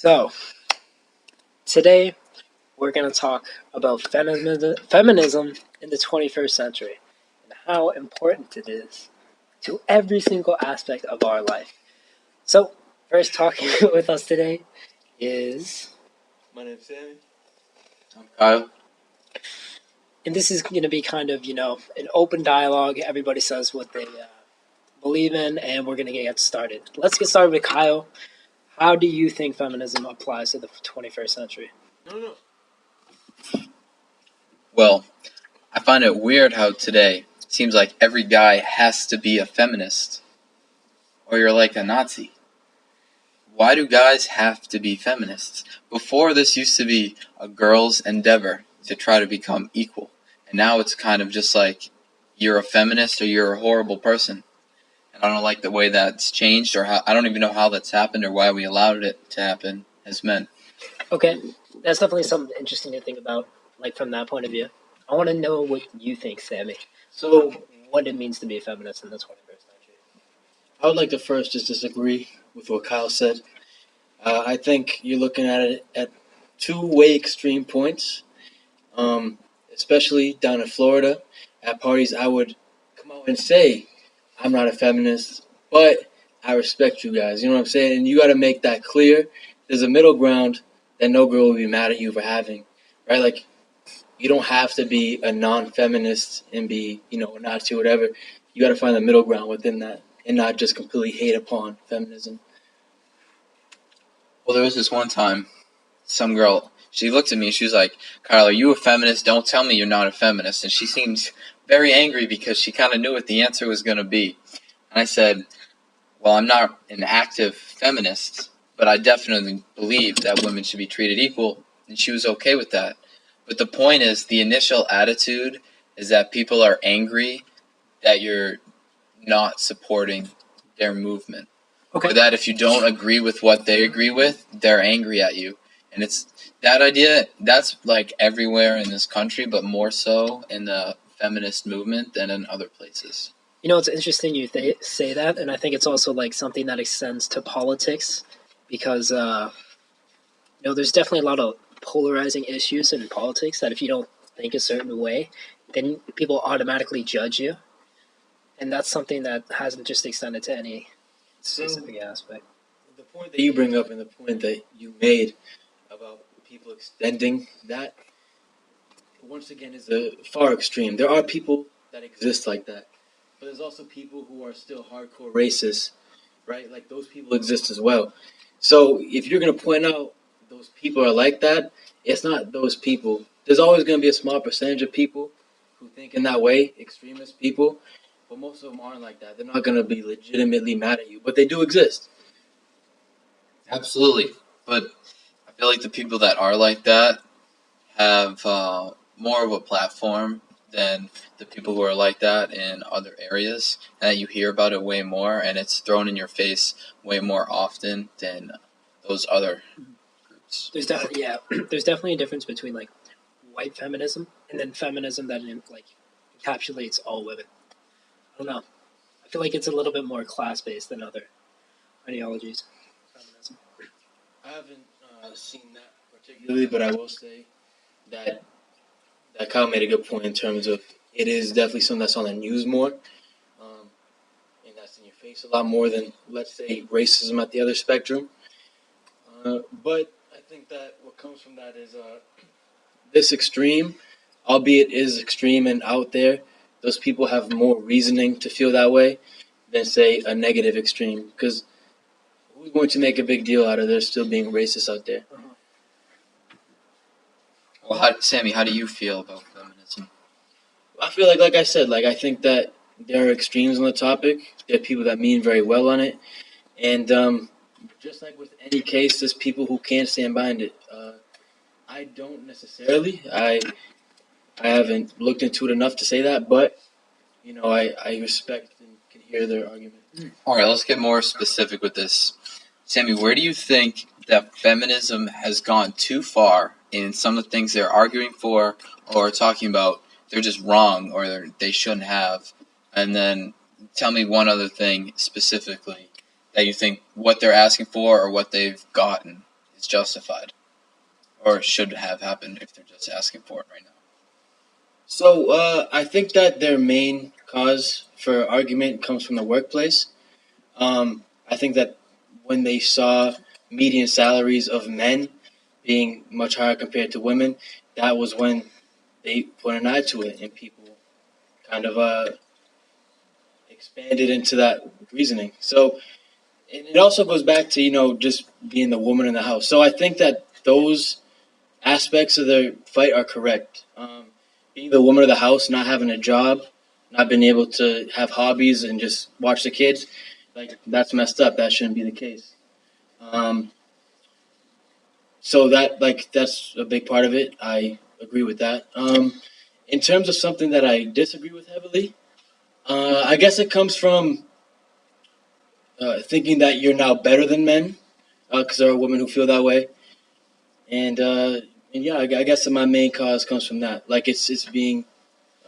So, today we're going to talk about feminism in the 21st century and how important it is to every single aspect of our life. So, first talking with us today is. My name's Sammy. I'm Kyle. And this is going to be kind of, an open dialogue. Everybody says what they believe in, and we're going to get started. Let's get started with Kyle. How do you think feminism applies to the 21st century? No. Well, I find it weird how today it seems like every guy has to be a feminist, or you're like a Nazi. Why do guys have to be feminists? Before, this used to be a girl's endeavor to try to become equal, and now it's kind of just like you're a feminist or you're a horrible person. And I don't like the way that's changed, or I don't even know how that's happened or why we allowed it to happen as men. Okay, that's definitely something interesting to think about, like from that point of view. I want to know what you think, Sammy. So, What it means to be a feminist in the 21st century. I would like to first just disagree with what Kyle said. I think you're looking at it at two-way extreme points, especially down in Florida. At parties, I would come out and say, I'm not a feminist, but I respect you guys. You know what I'm saying? And you got to make that clear. There's a middle ground that no girl will be mad at you for having, right? Like, you don't have to be a non-feminist and be, a Nazi or whatever. You got to find the middle ground within that and not just completely hate upon feminism. Well, there was this one time, some girl, she looked at me, she was like, Kyle, are you a feminist? Don't tell me you're not a feminist. And she seemed very angry because she kind of knew what the answer was going to be. And I said, well, I'm not an active feminist, but I definitely believe that women should be treated equal, and she was okay with that. But the point is, the initial attitude is that people are angry that you're not supporting their movement. Okay. Or that if you don't agree with what they agree with, they're angry at you. And it's that idea, that's like everywhere in this country, but more so in the feminist movement than in other places. It's interesting you say that, and I think it's also like something that extends to politics because, there's definitely a lot of polarizing issues in politics that if you don't think a certain way, then people automatically judge you. And that's something that hasn't just extended to any specific aspect. The point that you bring up and the point that you made about people extending that, once again, is a far extreme. There are people that exist like that, but there's also people who are still hardcore racist, right? Like, those people exist as well. So if you're going to point out those people are like that, it's not those people. There's always going to be a small percentage of people who think in that way, extremist people, but most of them aren't like that. They're not going to be legitimately mad at you, but they do exist. Absolutely. But I feel like the people that are like that have more of a platform than the people who are like that in other areas, and that you hear about it way more, and it's thrown in your face way more often than those other groups. There's definitely a difference between like white feminism and then feminism that like encapsulates all women. I don't know. I feel like it's a little bit more class based than other ideologies. Feminism. I haven't seen that particularly, but I will say that Kyle made a good point in terms of it is definitely something that's on the news more, and that's in your face a lot more than, let's say, racism at the other spectrum. But I think that what comes from that is this extreme, albeit is extreme and out there, those people have more reasoning to feel that way than, say, a negative extreme. Because who's going to make a big deal out of there still being racist out there? Well, Sammy, how do you feel about feminism? I feel like I said, I think that there are extremes on the topic. There are people that mean very well on it. And just like with any case, there's people who can't stand behind it. I don't necessarily. I haven't looked into it enough to say that, but, I respect and can hear their argument. All right, let's get more specific with this. Sammy, where do you think that feminism has gone too far in some of the things they're arguing for or talking about? They're just wrong or they shouldn't have. And then tell me one other thing specifically that you think what they're asking for or what they've gotten is justified or should have happened if they're just asking for it right now? So I think that their main cause for argument comes from the workplace. I think that when they saw median salaries of men being much higher compared to women, that was when they put an eye to it, and people kind of expanded into that reasoning. So and it also goes back to just being the woman in the house. So I think that those aspects of the fight are correct. Being the woman of the house, not having a job, not being able to have hobbies and just watch the kids, like that's messed up. That shouldn't be the case. So that's a big part of it. I agree with that. In terms of something that I disagree with heavily, I guess it comes from thinking that you're now better than men, because there are women who feel that way, and yeah, I guess my main cause comes from that. Like it's being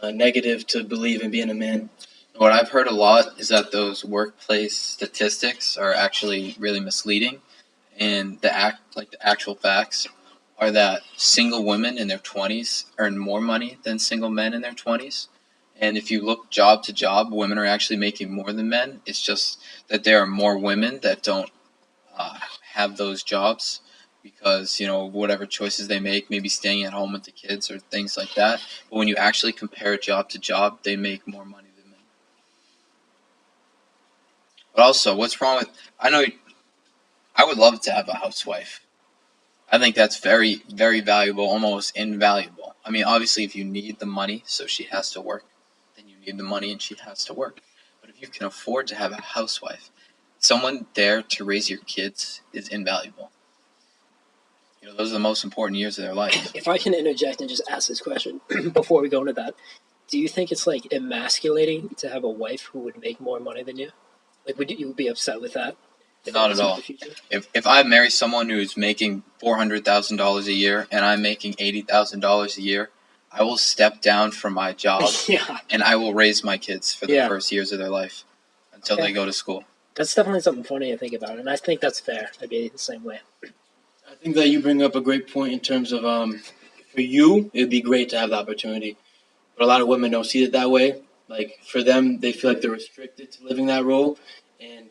negative to believe in being a man. What I've heard a lot is that those workplace statistics are actually really misleading, and the actual facts are that single women in their 20s earn more money than single men in their 20s. And if you look job to job, women are actually making more than men. It's just that there are more women that don't have those jobs because, whatever choices they make, maybe staying at home with the kids or things like that. But when you actually compare job to job, they make more money than men. But also, what's wrong with... I would love to have a housewife. I think that's very, very valuable, almost invaluable. I mean, obviously, if you need the money, so she has to work, then you need the money and she has to work. But if you can afford to have a housewife, someone there to raise your kids is invaluable. Those are the most important years of their life. If I can interject and just ask this question before we go into that, do you think it's like emasculating to have a wife who would make more money than you? Like, would you be upset with that? Not at all. If I marry someone who's making $400,000 a year and I'm making $80,000 a year, I will step down from my job and I will raise my kids for the first years of their life until they go to school. That's definitely something funny to think about, and I think that's fair. I'd be the same way. I think that you bring up a great point in terms of for you, it'd be great to have the opportunity, but a lot of women don't see it that way. Like for them, they feel like they're restricted to living that role, and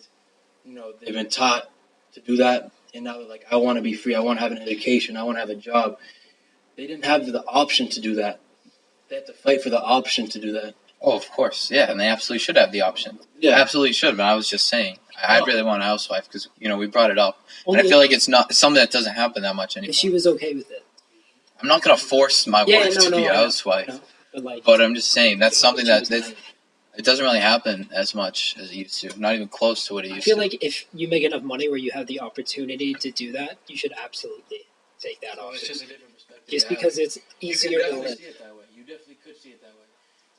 they've been taught to do that, and now they're like, I want to be free. I want to have an education. I want to have a job. They didn't have the option to do that. They have to fight for the option to do that. Oh, of course, yeah, and they absolutely should have the option. Yeah, absolutely should. But I was just saying, I really want a housewife because we brought it up, and I feel like it's something that doesn't happen that much anymore. She was okay with it. I'm not gonna force my wife to be a housewife, but I'm just saying that's something that it doesn't really happen as much as it used to. Not even close to what it used to. I feel like if you make enough money where you have the opportunity to do that, you should absolutely take that option. It's just a different perspective. Just because it's easier to live. See it that way. You definitely could see it that way,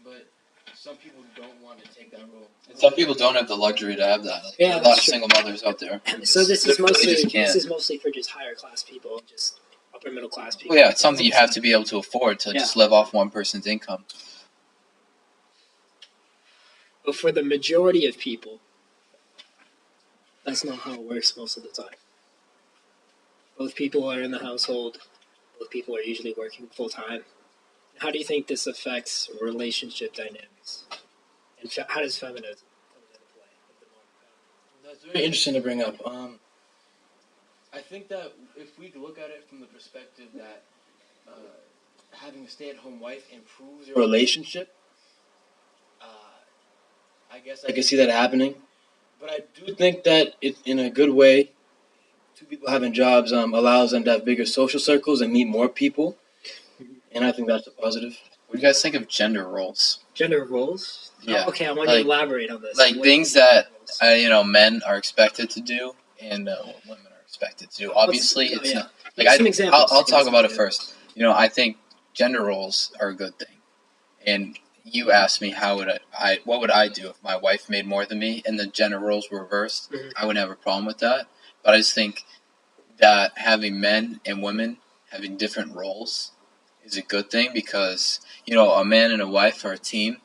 but some people don't want to take that role. And some people don't have the luxury to have that. There are a lot of single mothers out there. So this is mostly for just higher class people, just upper middle class people. Well, yeah, it's something you have to be able to afford to just live off one person's income. But for the majority of people, that's not how it works most of the time. Both people are in the household. Both people are usually working full time. How do you think this affects relationship dynamics? And how does feminism come into play at the moment? That's very interesting to bring up. I think that if we look at it from the perspective that having a stay-at-home wife improves your relationship, I guess I can see that happening. But I do think that in a good way, two people having jobs allows them to have bigger social circles and meet more people. And I think that's a positive. What do you guys think of gender roles? Gender roles? Yeah. Oh, okay, I want you to elaborate on this. Like things that men are expected to do and women are expected to do. Obviously, it's not. Like I'll talk about it first. I think gender roles are a good thing. And you asked me what would I do if my wife made more than me and the gender roles were reversed. Mm-hmm. I wouldn't have a problem with that. But I just think that having men and women having different roles is a good thing because, a man and a wife are a team.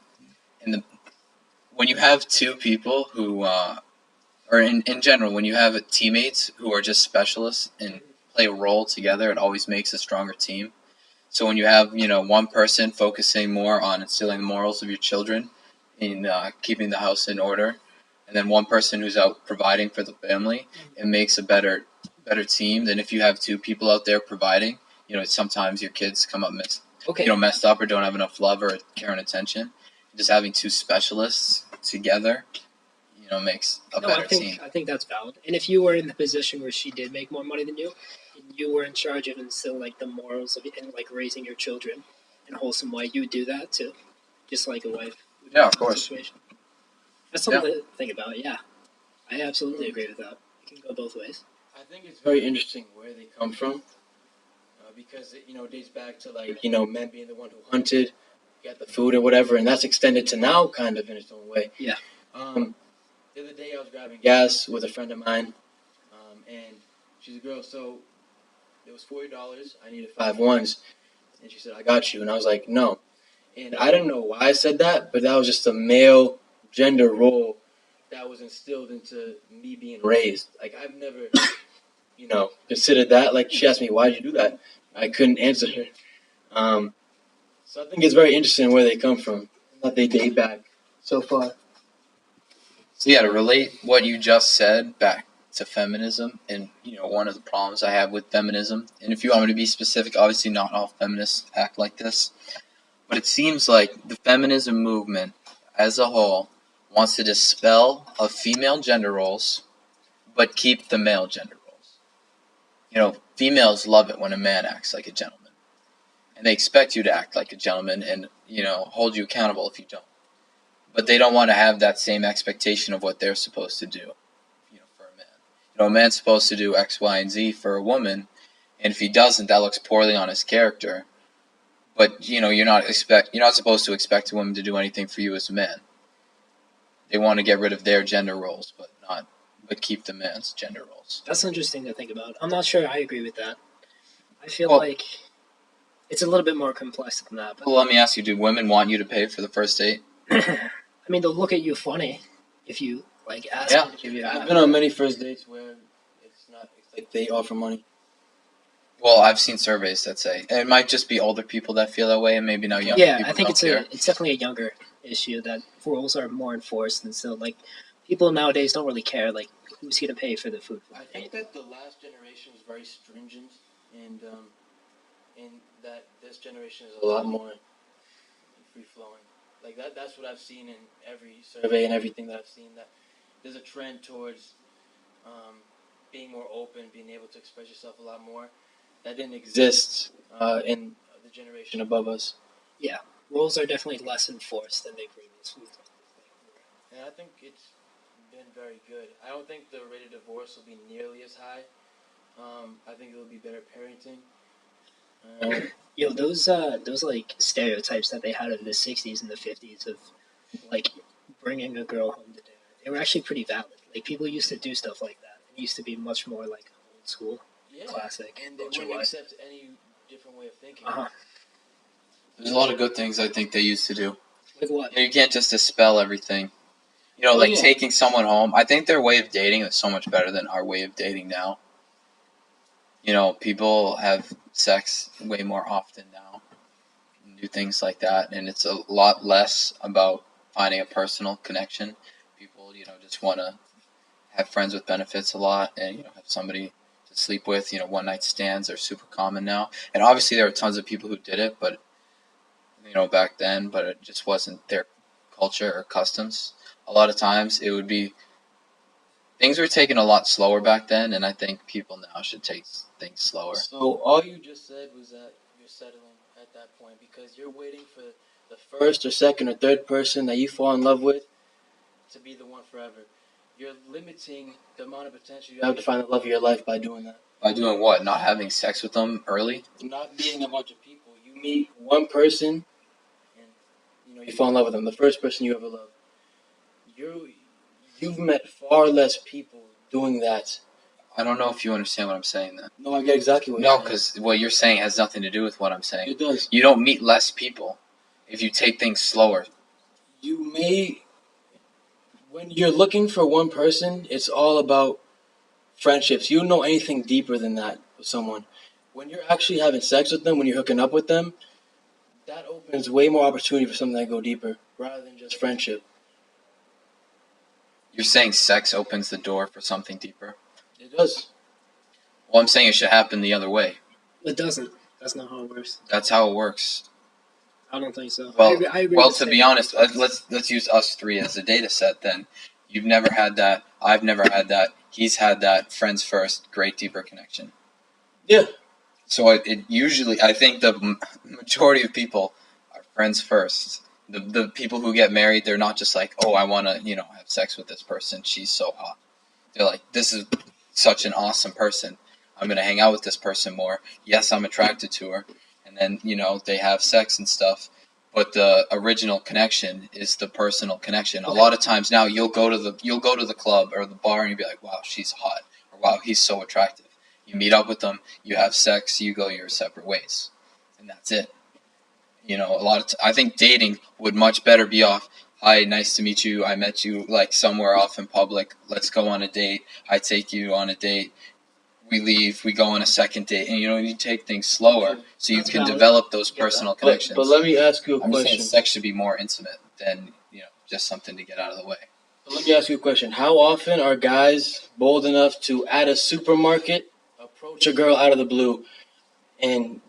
And when you have two people who, or in general, when you have teammates who are just specialists in play a role together, it always makes a stronger team. So when you have, one person focusing more on instilling the morals of your children and keeping the house in order, and then one person who's out providing for the family, it makes a better team than if you have two people out there providing. Sometimes your kids come up Okay. messed up or don't have enough love or care and attention. Just having two specialists together, makes a better team. I think that's valid. And if you were in the position where she did make more money than you, and you were in charge of instilling like the morals of and like raising your children in a wholesome way, you would do that too, just like a wife. Would Yeah, do of in that course. situation. That's something to think about. Yeah, I absolutely agree with that. It can go both ways. I think it's very interesting where they come from, because it dates back to men being the one who hunted, got the food or whatever, and that's extended to now kind of in its own way. Yeah. The other day I was grabbing gas with a friend of mine, and she's a girl, so it was $40. I needed 5 ones, and she said, "I got you," and I was like, "No," and I don't know why I said that, but that was just a male gender role that was instilled into me being raised. Like I've never, considered that. Like she asked me, "Why'd you do that?" I couldn't answer her. So I think it's very interesting where they come from, and that they date back so far. So yeah, to relate what you just said back to feminism, and one of the problems I have with feminism, and if you want me to be specific, obviously not all feminists act like this, but it seems like the feminism movement as a whole wants to dispel of female gender roles, but keep the male gender roles. Females love it when a man acts like a gentleman, and they expect you to act like a gentleman, and hold you accountable if you don't. But they don't want to have that same expectation of what they're supposed to do, for a man. A man's supposed to do X, Y, and Z for a woman, and if he doesn't, that looks poorly on his character. But you're not supposed to expect a woman to do anything for you as a man. They want to get rid of their gender roles, but keep the man's gender roles. That's interesting to think about. I'm not sure I agree with that. I feel like it's a little bit more complex than that. But well, let me ask you: do women want you to pay for the first date? I mean, they'll look at you funny if you ask Yeah. them to give you. I've been on many first dates where it's like they offer money. Well, I've seen surveys that say it might just be older people that feel that way, and maybe now younger people I think don't care. it's definitely a younger issue that rules are more enforced, and so people nowadays don't really care who's going to pay for the food. I think that the last generation was very stringent, and that this generation is a lot more free flowing. Like that's what I've seen in every survey and everything that I've seen. That there's a trend towards being more open, being able to express yourself a lot more. That didn't exist in the generation above us. Yeah, rules are definitely less enforced than they previously were. And I think it's been very good. I don't think the rate of divorce will be nearly as high. I think it'll be better parenting. Those stereotypes that they had in the '60s and the '50s of bringing a girl home to dinner, they were actually pretty valid. People used to do stuff like that. It used to be much more old school, classic. And they wouldn't accept any different way of thinking. There's a lot of good things I think they used to do. Like what? You can't just dispel everything. Taking someone home. I think their way of dating is so much better than our way of dating now. People have sex way more often now, and do things like that, and it's a lot less about finding a personal connection. People, just want to have friends with benefits a lot, and have somebody to sleep with. One night stands are super common now, and obviously there are tons of people who did it, but back then, but it just wasn't their culture or customs. A lot of times it would be things were taken a lot slower back then, and I think people now should take things slower. So all you just said was that you're settling at that point because you're waiting for the first or second or third person that you fall in love with to be the one forever. You're limiting the amount of potential you have to find the love of your life by doing that. By doing what? Not having sex with them early? Not being a bunch of people. You meet one person, and you fall in love with them. The first person you ever love. You've met far less people doing that. I don't know if you understand what I'm saying then. No, I get exactly what you're saying. No, because what you're saying has nothing to do with what I'm saying. It does. You don't meet less people if you take things slower. You may... When you're looking for one person, it's all about friendships. You don't know anything deeper than that. with someone. When you're actually having sex with them, when you're hooking up with them, that opens way more opportunity for something that go deeper rather than just friendship. You're saying sex opens the door for something deeper? It does. Well, I'm saying it should happen the other way. It doesn't. That's not how it works. That's how it works. I don't think so. Well, I agree well, with to Sam. be honest, let's use us three as a data set. Then you've never had that. I've never had that. He's had that. Friends first, great deeper connection. Yeah. So it usually, I think the majority of people are friends first. The people who get married, they're not just like, oh, I want to, have sex with this person. She's so hot. They're like, this is such an awesome person. I'm gonna hang out with this person more. Yes, I'm attracted to her, and then they have sex and stuff. But the original connection is the personal connection. A lot of times now, you'll go to the club or the bar and you'll be like, wow, she's hot, or wow, he's so attractive. You meet up with them, you have sex, you go your separate ways, and that's it. I think dating would much better be off. Hi, nice to meet you. I met you like somewhere off in public. Let's go on a date. I take you on a date. We leave. We go on a second date, and you take things slower so you can develop those personal connections. But let me ask you a I'm just question. saying sex should be more intimate than just something to get out of the way. But let me ask you a question. How often are guys bold enough to, at a supermarket, approach a girl out of the blue and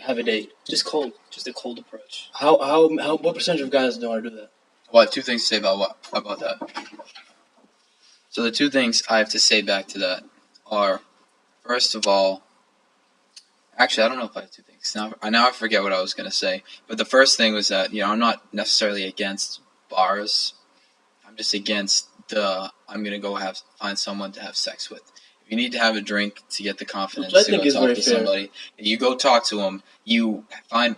have a date? Just cold. Just a cold approach. What percentage of guys don't want to do that? Well, I have two things to say about that. So the two things I have to say back to that are, first of all, actually, I don't know if I have two things. Now I forget what I was going to say. But the first thing was that, I'm not necessarily against bars. I'm just against I'm going to go find someone to have sex with. If you need to have a drink to get the confidence to go talk to somebody, you go talk to them. I'm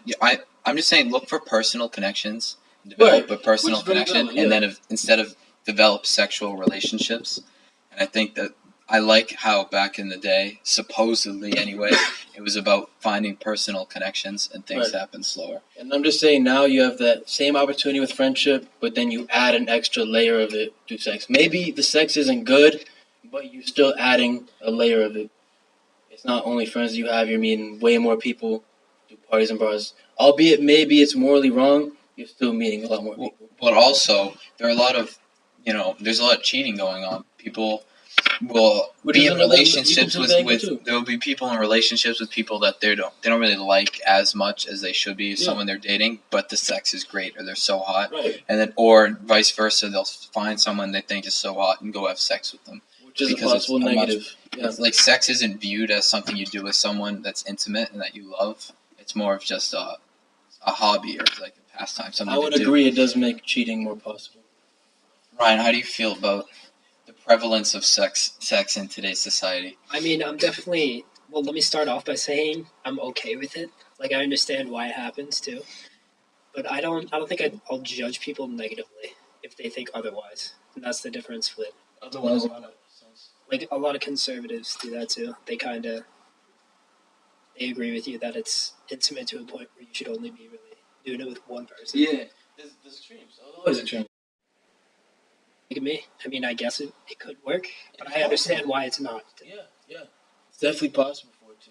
just saying, look for personal connections, develop a personal connection, and then instead of develop sexual relationships. And I think that I like how back in the day, supposedly anyway, it was about finding personal connections and things happen slower. And I'm just saying now you have that same opportunity with friendship, but then you add an extra layer of it to sex. Maybe the sex isn't good, but you're still adding a layer of it. It's not only friends you have, you're meeting way more people, do parties and bars. Albeit maybe it's morally wrong, you're still meeting a lot more people. But also, there are a lot of, there's a lot of cheating going on. People will be in relationships there will be people in relationships with people that they don't really like as much as they should be, someone they're dating, but the sex is great or they're so hot. Right. And then, or vice versa, they'll find someone they think is so hot and go have sex with them. Which is a possible negative. Like, sex isn't viewed as something you do with someone that's intimate and that you love. It's more of just a hobby or like a pastime. I would agree it does make cheating more possible. Ryan, how do you feel about the prevalence of sex in today's society? I mean, I'm definitely. Well, let me start off by saying I'm okay with it. Like, I understand why it happens too, but I don't think I'll judge people negatively if they think otherwise. And that's the difference with Otherwise, a lot of conservatives do that too. They agree with you that it's intimate to a point where you should only be really doing it with one person. Yeah, there's extremes. Always extremes. Look at me. I mean, I guess it could work, but I understand why it's not. Yeah. It's definitely possible for it to.